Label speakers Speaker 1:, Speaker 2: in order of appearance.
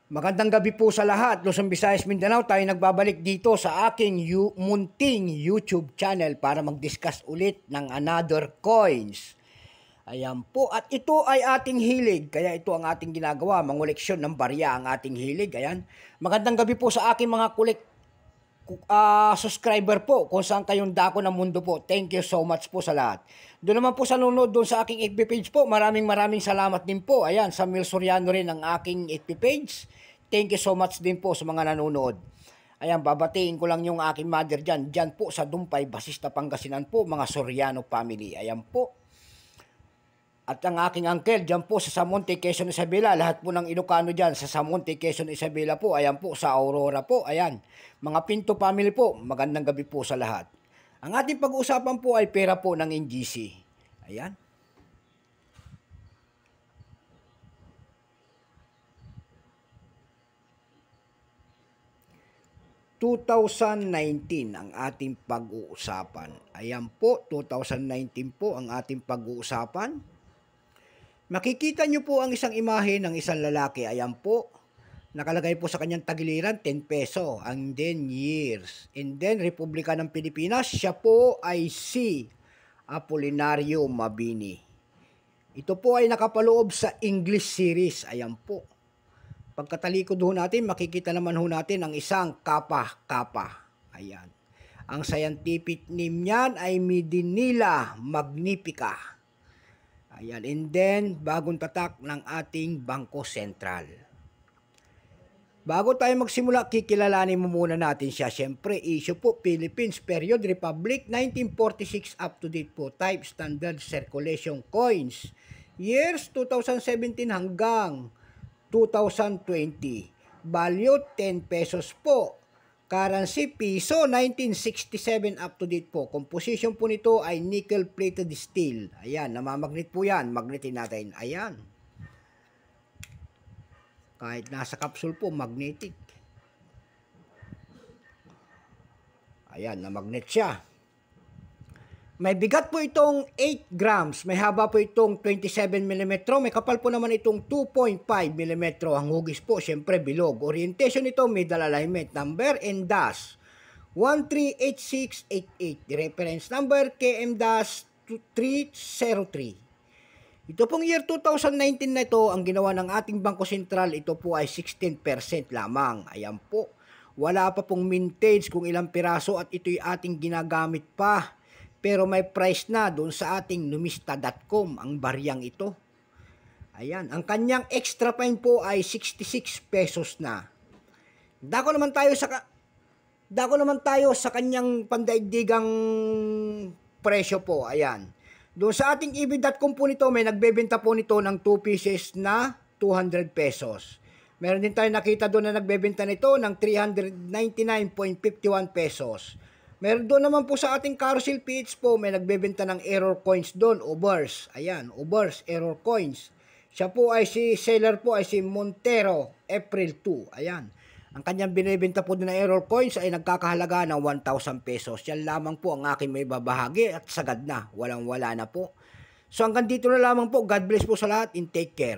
Speaker 1: Magandang gabi po sa lahat. Luzon, Visayas, Mindanao, tayo nagbabalik dito sa aking munting YouTube channel para mag-discuss ulit ng another coins. Ayan po. At ito ay ating hilig. Kaya ito ang ating ginagawa. Mangoleksyon ng barya ang ating hilig. Ayan. Magandang gabi po sa aking mga subscriber po kung saan kayong dako ng mundo po. Thank you so much po sa lahat. Doon naman po sa nanonood doon sa aking FB page po, maraming salamat din po. Ayan, sa Mil Soriano rin ang aking FB page. Thank you so much din po sa mga nanonood. Ayan, babatiin ko lang yung aking mother dyan. Dyan po sa Dumpay, Basista, Pangasinan po, mga Soriano family. Ayan po. At ang aking uncle dyan po sa Samonte, Quezon, Isabela. Lahat po ng Ilocano dyan sa Samonte, Quezon, Isabela po. Ayan po, sa Aurora po. Ayan. Mga Pinto family po, magandang gabi po sa lahat. Ang ating pag-uusapan po ay pera po ng NGC. Ayan. (2019) ang ating pag-uusapan. Ayan po, 2019 po ang ating pag-uusapan. Makikita nyo po ang isang imahe ng isang lalaki. Ayan po. Nakalagay po sa kanyang tagiliran, 10 peso. And then years. And then, Republika ng Pilipinas. Siya po ay si Apolinario Mabini. Ito po ay nakapaloob sa English series. Ayan po. Pagkatalikod ho natin, makikita naman ho natin ang isang kapa-kapa. Ayan. Ang scientific name niyan ay Medinilla Magnifica. Ayan. And then, bagong tatak ng ating Bangko Sentral. Bago tayo magsimula, kikilalanin mo muna natin siya. Siyempre, issue po, Philippines, period, Republic, 1946 up to date po. Type, standard circulation coins. Years, 2017 hanggang 2020. Value, 10 pesos po. Currency, piso, 1967 up to date po. Composition po nito ay nickel-plated steel. Ayan, namamagnet po yan. Magnetin natin. Ayan. Kahit nasa capsule po, magnetic. Ayan, namagnet siya. May bigat po itong 8 grams. May haba po itong 27 mm. May kapal po naman itong 2.5 mm. Ang hugis po, syempre, bilog. Orientation nito, middle alignment. Number and dash 138688. Reference number KM-303. Ito pong year 2019 na ito, ang ginawa ng ating Bangko Sentral, ito po ay 16% lamang. Ayan po. Wala pa pong mintage kung ilang piraso at ito'y ating ginagamit pa. Pero may price na doon sa ating numista.com ang baryang ito. Ayan. Ang kanyang extra fine po ay 66 pesos na. Dako naman tayo sa kanyang pandaigdigang presyo po. Ayan. Doon sa ating ebay.com po nito, may nagbebenta po nito ng 2 pieces na 200 pesos. Meron din tayo nakita doon na nagbebenta nito ng 399.51 pesos. Meron doon naman po sa ating Carousel PH po, may nagbebenta ng error coins doon, Obers. Ayan, Obers, error coins. Siya po ay seller po ay si Montero, April 2. Ayan. Ang kanyang binibenta po doon na error coins ay nagkakahalaga ng 1,000 pesos. Yan lamang po ang aking may babahagi at sagad na. Walang-wala na po. So hanggang dito na lamang po. God bless po sa lahat and take care.